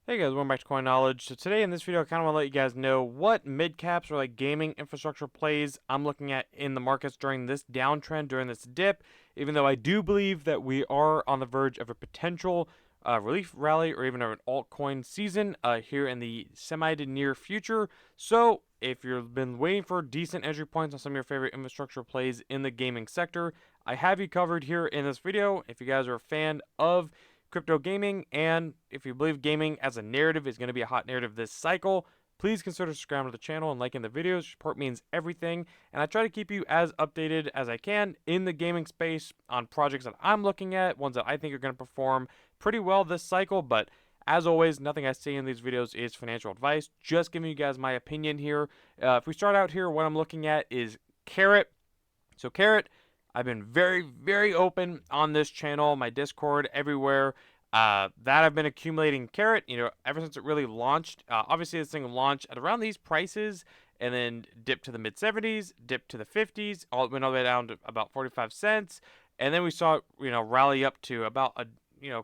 Hey guys, welcome back to Coin Knowledge. So today in this video, I kind of want to let you guys know what mid caps or like gaming infrastructure plays I'm looking at in the markets during this downtrend, during this dip. Even though I do believe that we are on the verge of a potential relief rally or even an altcoin season here in the semi to near future. So if you've been waiting for decent entry points on some of your favorite infrastructure plays in the gaming sector, I have you covered here in this video. If you guys are a fan of crypto gaming, and if you believe gaming as a narrative is going to be a hot narrative this cycle, please consider subscribing to the channel and liking the videos. Support means everything, and I try to keep you as updated as I can in the gaming space on projects that I'm looking at, ones that I think are going to perform pretty well this cycle. But as always, nothing I say in these videos is financial advice, just giving you guys my opinion here. If we start out here, what I'm looking at is Carrot. So Carrot, I've been very, very open on this channel, my Discord, everywhere. That I've been accumulating Carrot, ever since it really launched. Obviously, this thing launched at around these prices, and then dipped to the mid 70s, dipped to the 50s, went all the way down to about 45 cents, and then we saw it, rally up to about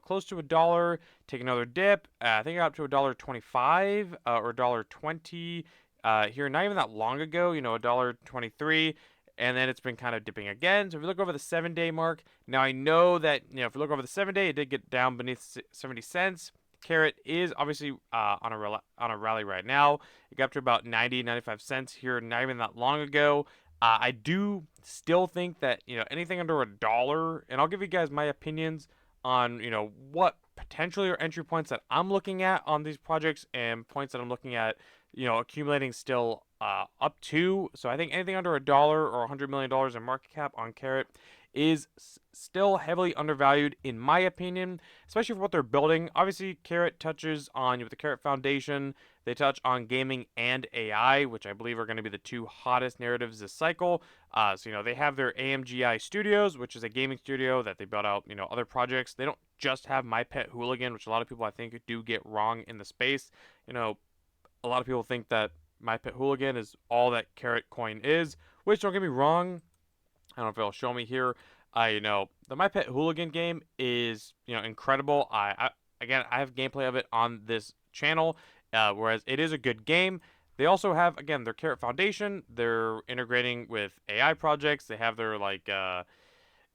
close to $1, take another dip. I think it got up to $1.25 or $1.20 here, not even that long ago. $1.23, and then it's been kind of dipping again. So if you look over the 7-day mark, now I know that if you look over the 7-day, it did get down beneath 70 cents. Carrot is obviously on a rally right now. It got up to about 95 cents here, not even that long ago. I do still think that anything under $1, and I'll give you guys my opinions on what potentially are entry points that I'm looking at on these projects and points that I'm looking at accumulating still up to. So I think anything under $1 or $100 million in market cap on Carrot is still heavily undervalued in my opinion, especially for what they're building. Obviously, Carrot touches on with the Carrot Foundation. They touch on gaming and AI, which I believe are going to be the two hottest narratives this cycle. So they have their AMGI Studios, which is a gaming studio that they built out other projects. They don't just have My Pet Hooligan, which a lot of people I think do get wrong in the space. A lot of people think that My Pet Hooligan is all that Carrot Coin is, which don't get me wrong. I don't know if it'll show me here. The My Pet Hooligan game is incredible. Again, I have gameplay of it on this channel, whereas it is a good game. They also have, again, their Carrot Foundation. They're integrating with AI projects. They have their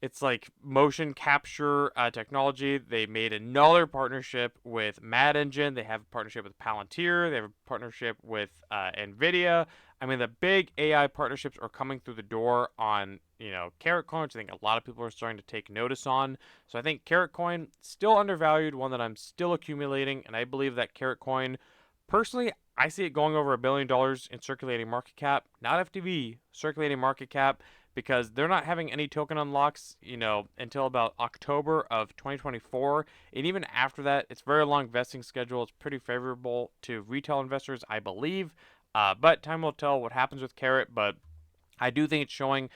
it's like motion capture technology. They made another partnership with Mad Engine. They have a partnership with Palantir. They have a partnership with NVIDIA. I mean, the big AI partnerships are coming through the door on, Carrot Coin, which I think a lot of people are starting to take notice on. So I think Carrot Coin, still undervalued, one that I'm still accumulating, and I believe that Carrot Coin, personally, I see it going over $1 billion in circulating market cap, not FTV, circulating market cap, because they're not having any token unlocks, until about October of 2024. And even after that, it's very long vesting schedule. It's pretty favorable to retail investors, I believe. But time will tell what happens with Carrot. But I do think it's showing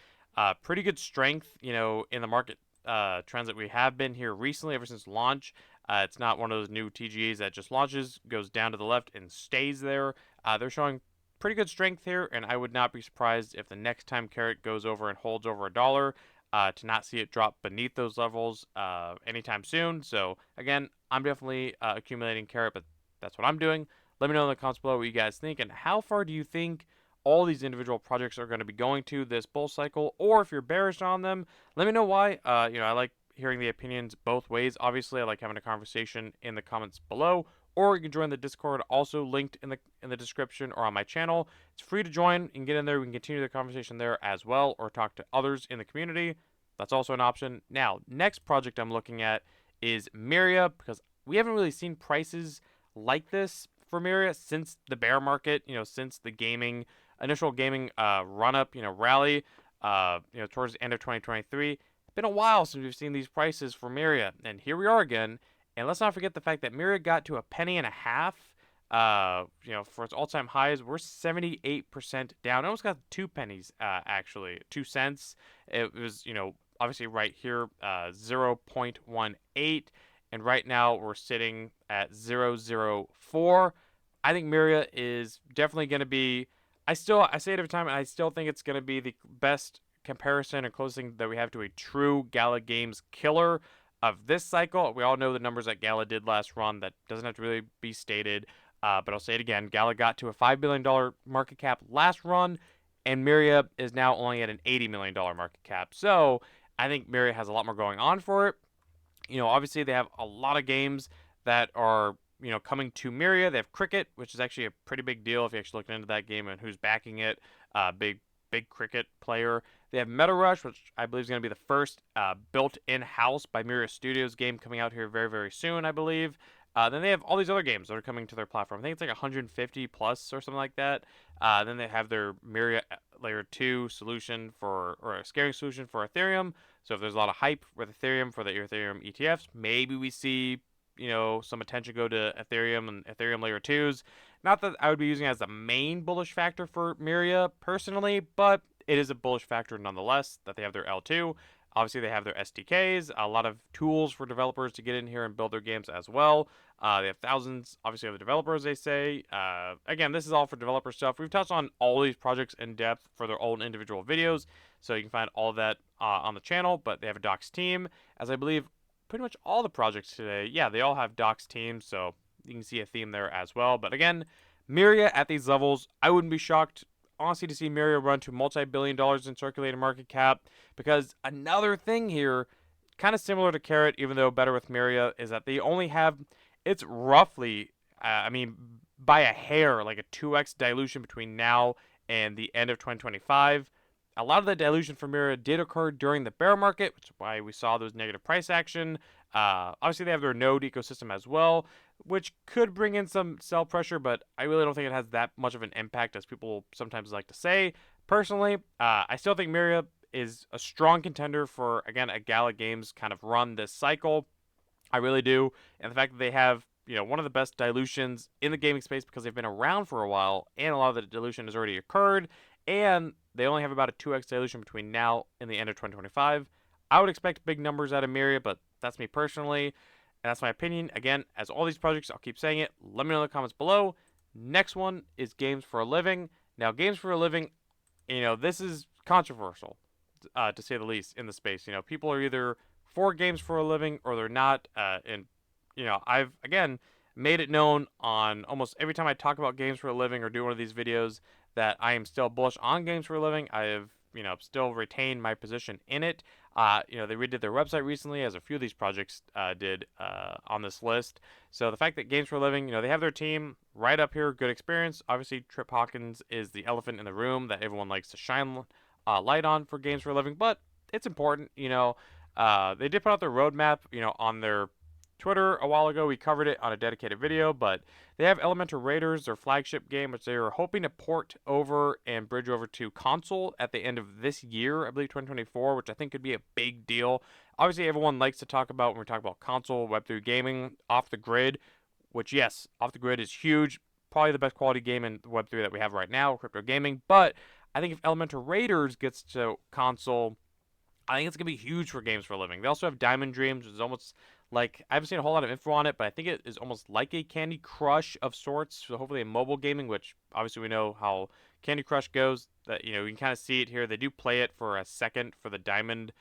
pretty good strength, in the market trends that we have been here recently ever since launch. It's not one of those new TGAs that just launches, goes down to the left, and stays there. They're showing pretty good strength here, and I would not be surprised if the next time Carrot goes over and holds over $1, to not see it drop beneath those levels anytime soon. So again, I'm definitely accumulating Carrot, but that's what I'm doing. Let me know in the comments below what you guys think, and how far do you think all these individual projects are going to be going to this bull cycle, or if you're bearish on them, let me know why. I like hearing the opinions both ways. Obviously, I like having a conversation in the comments below, or you can join the Discord, also linked in the description or on my channel. It's free to join. You can get in there. We can continue the conversation there as well, or talk to others in the community. That's also an option. Now, next project I'm looking at is Mira, because we haven't really seen prices like this for Mira since the bear market. Since the initial gaming run up, rally, towards the end of 2023. It's been a while since we've seen these prices for Mira, and here we are again. And let's not forget the fact that Mira got to a penny and a half, for its all-time highs. We're 78% down. It almost got 2 pennies, actually, 2 cents. It was, obviously right here, 0.18, and right now we're sitting at 0.04. I think Mira is definitely going to be. I say it every time, and I still think it's going to be the best comparison and closing that we have to a true Gala Games killer. of this cycle. We all know the numbers that Gala did last run. That doesn't have to really be stated. But I'll say it again. Gala got to a $5 billion market cap last run, and Mira is now only at an $80 million market cap. So I think Mira has a lot more going on for it. Obviously they have a lot of games that are, coming to Mira. They have Cricket, which is actually a pretty big deal if you actually look into that game and who's backing it. Big cricket player. They have Meta Rush, which I believe is going to be the first built in-house by Mira Studios game coming out here very, very soon, I believe. Then they have all these other games that are coming to their platform. I think it's like 150 plus or something like that. Then they have their Mira Layer 2 solution or a scaling solution for Ethereum. So if there's a lot of hype with Ethereum for the Ethereum ETFs, maybe we see, some attention go to Ethereum and Ethereum Layer 2s. Not that I would be using it as the main bullish factor for Mira personally, but it is a bullish factor nonetheless that they have their L2. Obviously, they have their SDKs, a lot of tools for developers to get in here and build their games as well. They have thousands, obviously, of developers, they say. Again, this is all for developer stuff. We've touched on all these projects in depth for their own individual videos, so you can find all of that on the channel, but they have a docs team, as I believe pretty much all the projects today, yeah, they all have docs teams, so you can see a theme there as well. But again, Mira at these levels, I wouldn't be shocked honestly to see Mira run to multi-billion dollars in circulating market cap, because another thing here, kind of similar to Carrot, even though better with Mira, is that they only have, it's roughly, by a hair, like a 2x dilution between now and the end of 2025. A lot of the dilution for Mira did occur during the bear market, which is why we saw those negative price action. Obviously, they have their node ecosystem as well, which could bring in some sell pressure, but I really don't think it has that much of an impact as people sometimes like to say. Personally, I still think Mira is a strong contender for, again, a Gala Games kind of run this cycle. I really do. And the fact that they have, one of the best dilutions in the gaming space because they've been around for a while and a lot of the dilution has already occurred, and they only have about a 2x dilution between now and the end of 2025. I would expect big numbers out of Mira, but that's me personally, and that's my opinion. Again, as all these projects, I'll keep saying it. Let me know in the comments below. Next one is Games for a Living. Now, Games for a Living, this is controversial, to say the least, in the space. People are either for Games for a Living or they're not, and, I've, again, made it known on almost every time I talk about Games for a Living or do one of these videos that I am still bullish on Games for a Living. I have, still retained my position in it. They redid their website recently, as a few of these projects did on this list. So the fact that Games for a Living, they have their team right up here, good experience. Obviously, Trip Hawkins is the elephant in the room that everyone likes to shine light on for Games for a Living, but it's important. They did put out their roadmap, on their Twitter a while ago. We covered it on a dedicated video, but they have Elemental Raiders, their flagship game, which they are hoping to port over and bridge over to console at the end of this year, I believe 2024, which I think could be a big deal. Obviously, everyone likes to talk about, when we talk about console, Web3 gaming, Off the Grid, which, yes, Off the Grid is huge. Probably the best quality game in Web3 that we have right now, crypto gaming. But I think if Elemental Raiders gets to console, I think it's going to be huge for Games for a Living. They also have Diamond Dreams, which is almost like, I haven't seen a whole lot of info on it, but I think it is almost like a Candy Crush of sorts. So hopefully a mobile gaming, which obviously we know how Candy Crush goes. That, you can kind of see it here. They do play it for a second for the Diamond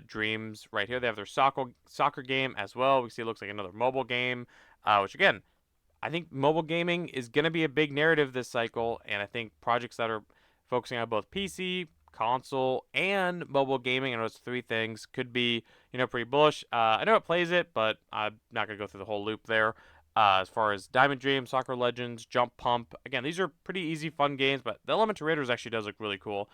Dreams right here. They have their soccer game as well. We see it looks like another mobile game, which again, I think mobile gaming is going to be a big narrative this cycle, and I think projects that are focusing on both PC, console, and mobile gaming, and those three things could be, pretty bullish. I know it plays it, but I'm not going to go through the whole loop there. As far as Diamond Dream, Soccer Legends, Jump Pump, again, these are pretty easy, fun games, but the Elemental Raiders actually does look really cool,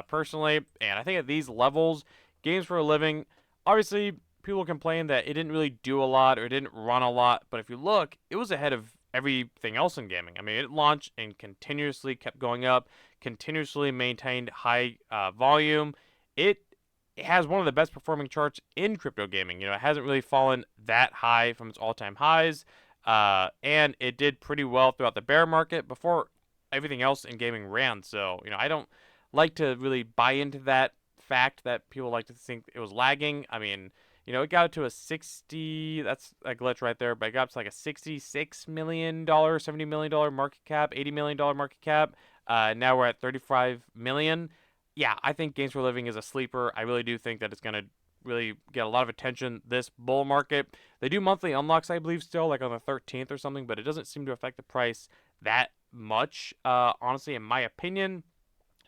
personally, and I think at these levels, Games for a Living, obviously, people complain that it didn't really do a lot or it didn't run a lot, but if you look, it was ahead of everything else in gaming. I mean, it launched and continuously kept going up, continuously maintained high volume. It has one of the best performing charts in crypto gaming. It hasn't really fallen that high from its all-time highs, and it did pretty well throughout the bear market before everything else in gaming ran. So, I don't like to really buy into that fact that people like to think it was lagging. I mean, it got to a 60, that's a glitch right there, but it got up to like a $66 million, $70 million market cap, $80 million market cap. Now we're at $35 million. Yeah, I think Games for a Living is a sleeper. I really do think that it's going to really get a lot of attention this bull market. They do monthly unlocks, I believe, still, like on the 13th or something, but it doesn't seem to affect the price that much, honestly, in my opinion.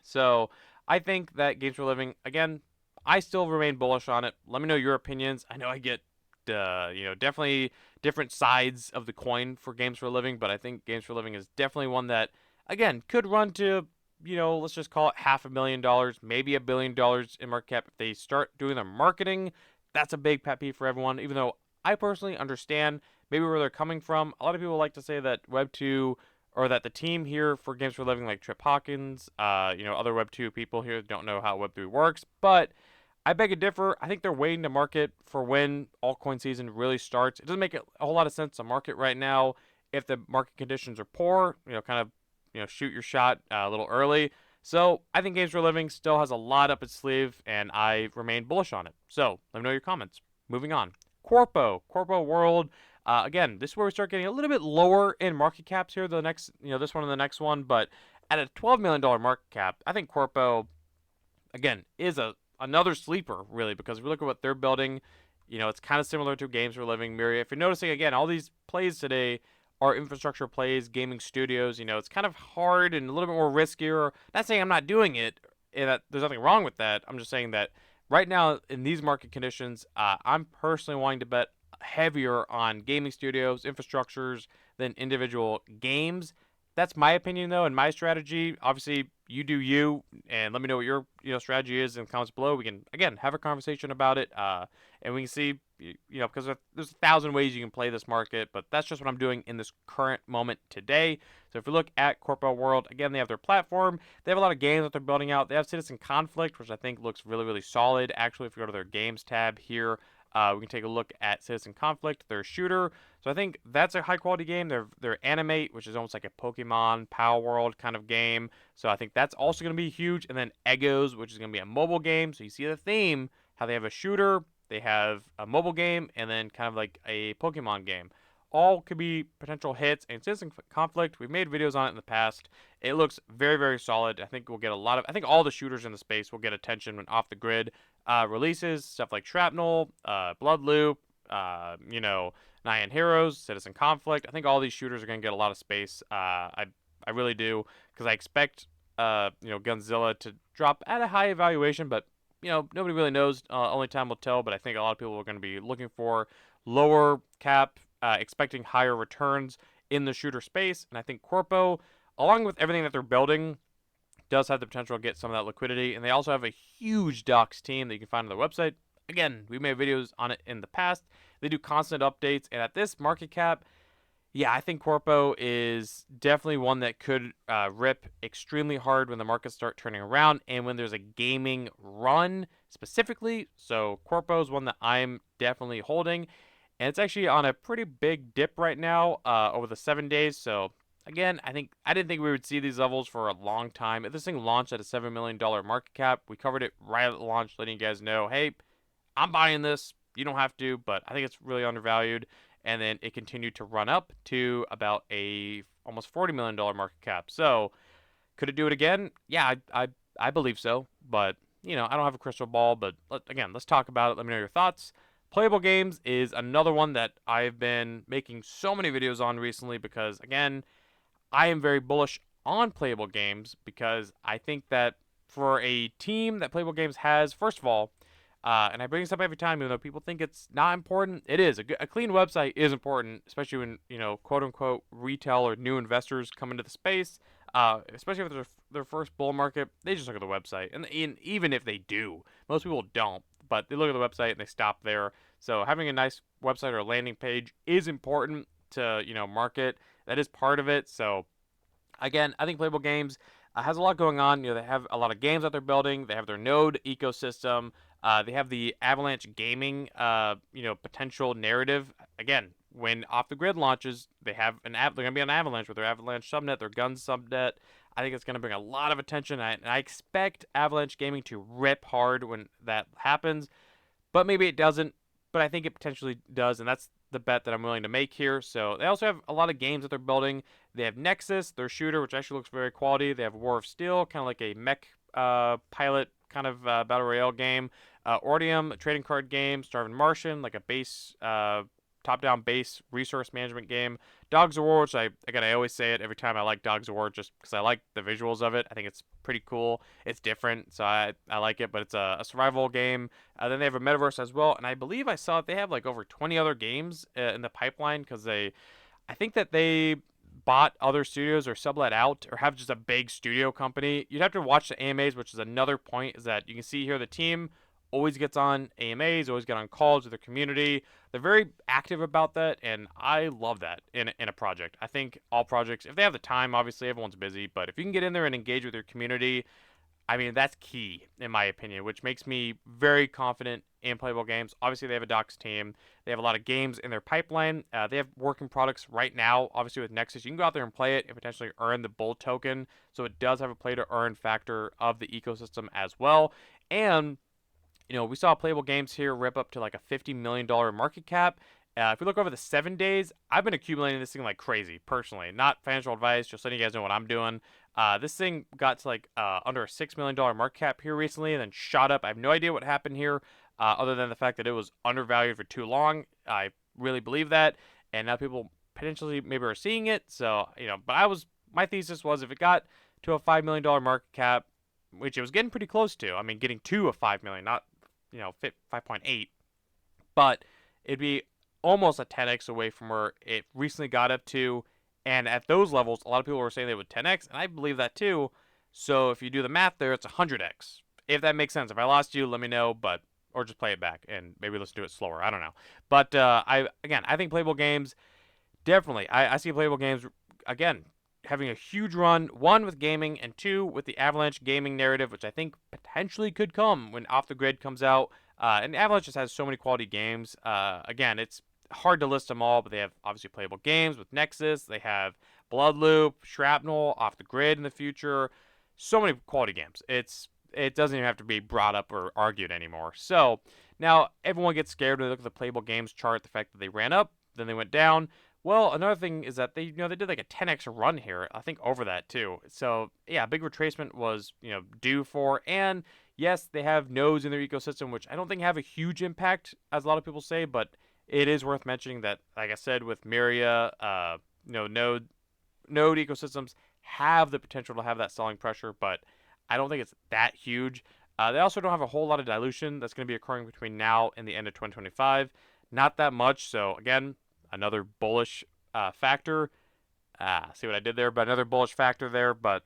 So I think that Games for a Living, again, I still remain bullish on it. Let me know your opinions. I know I get, definitely different sides of the coin for Games for a Living, but I think Games for a Living is definitely one that, again, could run to, let's just call it $500,000, maybe $1 billion in market cap if they start doing their marketing. That's a big pet peeve for everyone, even though I personally understand maybe where they're coming from. A lot of people like to say that Web2 or that the team here for Games for a Living, like Trip Hawkins, other Web2 people here don't know how Web3 works, but I beg to differ. I think they're waiting to market for when altcoin season really starts. It doesn't make a whole lot of sense to market right now if the market conditions are poor. Kind of, shoot your shot a little early. So I think Games for a Living still has a lot up its sleeve, and I remain bullish on it. So let me know your comments. Moving on. Corpo World. Again, this is where we start getting a little bit lower in market caps here. The next, this one and the next one, but at a $12 million market cap, I think Corpo, again, is another sleeper really, because if we look at what they're building, it's kind of similar to Games for a Living, Mira. If you're noticing, again, all these plays today are infrastructure plays, gaming studios. It's kind of hard and a little bit more riskier. Not saying I'm not doing it, and that there's nothing wrong with that. I'm just saying that right now in these market conditions, I'm personally wanting to bet heavier on gaming studios, infrastructures than individual games. That's my opinion though, and my strategy. Obviously, you do you, and let me know what your strategy is in the comments below. We can again have a conversation about it, and we can see because there's 1,000 ways you can play this market, but that's just what I'm doing in this current moment today. So if we look at Corpo World, again, they have their platform. They have a lot of games that they're building out. They have Citizen Conflict, which I think looks really, really solid. Actually, if you go to their games tab here, we can take a look at Citizen Conflict, their shooter. So I think that's a high quality game. Their Animate, which is almost like a Pokemon Power World kind of game. So I think that's also going to be huge. And then Egos, which is going to be a mobile game. So you see the theme, how they have a shooter, they have a mobile game, and then kind of like a Pokemon game. All could be potential hits. And Citizen Conflict, we've made videos on it in the past. It looks very, very solid. I think we'll get a lot of, I think all the shooters in the space will get attention when off the grid releases. Stuff like Shrapnel, Bloodloop, Nyan Heroes, Citizen Conflict. I think all these shooters are going to get a lot of space. I really do, because I expect Gunzilla to drop at a high evaluation, but nobody really knows. Only time will tell. But I think a lot of people are going to be looking for lower cap, expecting higher returns in the shooter space. And I think Corpo, along with everything that they're building, does have the potential to get some of that liquidity. And they also have a huge docs team that you can find on their website. Again, we made videos on it in the past. They do constant updates. And at this market cap, yeah, I think Corpo is definitely one that could rip extremely hard when the markets start turning around and when there's a gaming run specifically. So Corpo is one that I'm definitely holding. And it's actually on a pretty big dip right now over the 7 days. So again, I didn't think we would see these levels for a long time. If this thing launched at a $7 million market cap, we covered it right at the launch, letting you guys know, hey, I'm buying this. You don't have to, but I think it's really undervalued. And then it continued to run up to about a almost $40 million market cap. So could it do it again? Yeah, I believe so. But, I don't have a crystal ball. But let's talk about it. Let me know your thoughts. Playable Games is another one that I've been making so many videos on recently because, again, I am very bullish on Playable Games because I think that for a team that Playable Games has, first of all, and I bring this up every time, even though people think it's not important, it is. A clean website is important, especially when, quote unquote, retail or new investors come into the space. Especially if it's their first bull market, they just look at the website. And even if they do, most people don't, but they look at the website and they stop there. So having a nice website or a landing page is important to, market. That is part of it. So again, I think Playable Games has a lot going on. They have a lot of games that they're building. They have their Node ecosystem. They have the Avalanche Gaming, potential narrative. Again, when Off the Grid launches, they're going to be on Avalanche with their Avalanche subnet, their Guns subnet. I think it's going to bring a lot of attention, and I expect Avalanche Gaming to rip hard when that happens. But maybe it doesn't. But I think it potentially does, and that's the bet that I'm willing to make here. So they also have a lot of games that they're building. They have Nexus, their shooter, which actually looks very quality. They have War of Steel, kind of like a mech pilot kind of battle royale game. Ordium, a trading card game. Starving Martian, like a base, top-down base resource management game. Dogs of War, which I always say it every time I like Dogs of War just because I like the visuals of it. I think it's pretty cool. It's different, so I like it, but it's a survival game. Then they have a metaverse as well, and I believe I saw they have like over 20 other games in the pipeline because I think that they bought other studios or sublet out or have just a big studio company. You'd have to watch the AMAs, which is another point, is that you can see here the team always gets on AMAs, always get on calls with their community. They're very active about that, and I love that in a project. I think all projects, if they have the time, obviously everyone's busy, but if you can get in there and engage with your community, I mean, that's key, in my opinion, which makes me very confident in Playable Games. Obviously, they have a docs team. They have a lot of games in their pipeline. They have working products right now. Obviously, with Nexus, you can go out there and play it and potentially earn the Bull token. So it does have a play-to-earn factor of the ecosystem as well. And we saw Playable Games here rip up to like a $50 million market cap. If we look over the 7 days, I've been accumulating this thing like crazy, personally. Not financial advice, just letting you guys know what I'm doing. This thing got to like under a $6 million market cap here recently and then shot up. I have no idea what happened here, other than the fact that it was undervalued for too long. I really believe that. And now people potentially maybe are seeing it. So, but my thesis was if it got to a $5 million market cap, which it was getting pretty close to. I mean, getting to a 5 million, not 5.8, but it'd be almost a 10x away from where it recently got up to. And at those levels, a lot of people were saying they would 10x, and I believe that too. So if you do the math there, it's 100x. If that makes sense. If I lost you, let me know, or just play it back and maybe let's do it slower. I don't know. But I think Playable Games, definitely. I see Playable Games, again, having a huge run, one with gaming, and two with the Avalanche gaming narrative, which I think potentially could come when Off the Grid comes out. And Avalanche just has so many quality games. Again, it's hard to list them all, but they have obviously Playable Games with Nexus. They have Bloodloop, Shrapnel, Off the Grid in the future. So many quality games. It doesn't even have to be brought up or argued anymore. So now everyone gets scared when they look at the Playable Games chart, the fact that they ran up, then they went down. Well, another thing is that they did like a 10x run here, I think over that too. So yeah, big retracement was due for, and yes, they have nodes in their ecosystem, which I don't think have a huge impact, as a lot of people say, but it is worth mentioning that, like I said, with Mira, node ecosystems have the potential to have that selling pressure, but I don't think it's that huge. They also don't have a whole lot of dilution that's going to be occurring between now and the end of 2025. Not that much. So again, another bullish factor. See what I did there? But another bullish factor there. But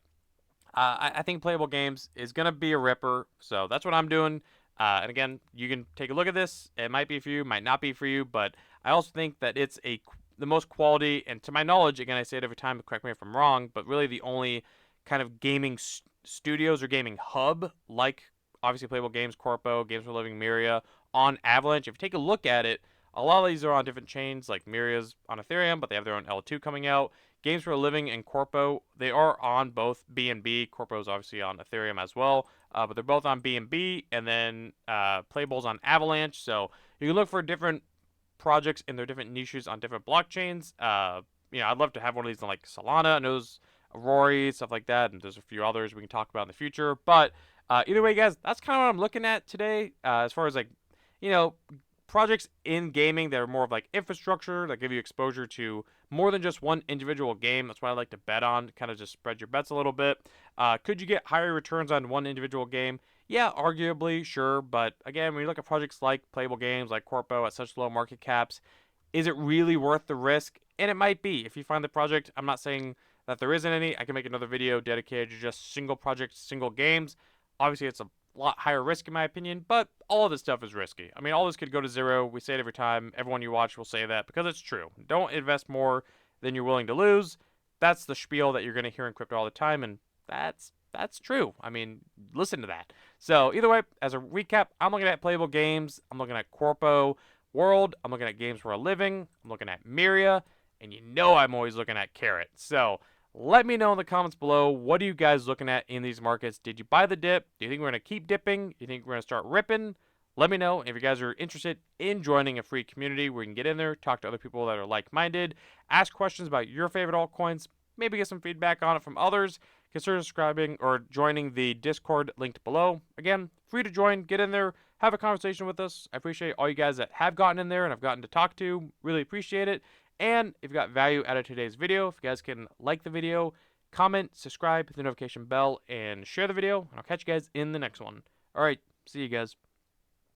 I think Playable Games is going to be a ripper. So that's what I'm doing. And again, you can take a look at this. It might be for you, might not be for you. But I also think that it's the most quality. And to my knowledge, again, I say it every time, correct me if I'm wrong, but really the only kind of gaming studios or gaming hub, like obviously Playable Games, Corpo, Games for Living, Mira, on Avalanche. If you take a look at it, a lot of these are on different chains, like Mira's on Ethereum, but they have their own L2 coming out. Games for a Living and Corpo, they are on both BNB. Corpo is obviously on Ethereum as well, but they're both on BNB, and then Playable's on Avalanche. So you can look for different projects in their different niches on different blockchains. I'd love to have one of these on like Solana, and those Rory, stuff like that, and there's a few others we can talk about in the future. But either way, guys, that's kind of what I'm looking at today, as far as like, projects in gaming that are more of like infrastructure that give you exposure to more than just one individual game. That's what I like to bet on, kind of just spread your bets a little bit. Could you get higher returns on one individual game? Yeah, arguably, sure. But again, when you look at projects like Playable Games, like Corpo at such low market caps, is it really worth the risk? And it might be. If you find the project, I'm not saying that there isn't any. I can make another video dedicated to just single projects, single games. Obviously, it's a lot higher risk in my opinion, but all of this stuff is risky. I mean, all this could go to zero. We say it every time. Everyone you watch will say that because it's true. Don't invest more than you're willing to lose. That's the spiel that you're going to hear in crypto all the time, and that's true. I mean, listen to that. So either way, as a recap, I'm looking at Playable Games. I'm looking at Corpo World. I'm looking at Games for a Living. I'm looking at Mira, and I'm always looking at Carrot. So let me know in the comments below, what are you guys looking at in these markets? Did you buy the dip? Do you think we're going to keep dipping? Do you think we're going to start ripping? Let me know. If you guys are interested in joining a free community where you can get in there, talk to other people that are like-minded, ask questions about your favorite altcoins, maybe get some feedback on it from others, consider subscribing or joining the Discord linked below. Again, free to join, get in there, have a conversation with us. I appreciate all you guys that have gotten in there and I've gotten to talk to. Really appreciate it. And if you got value out of today's video, if you guys can like the video, comment, subscribe, hit the notification bell, and share the video. And I'll catch you guys in the next one. All right, see you guys.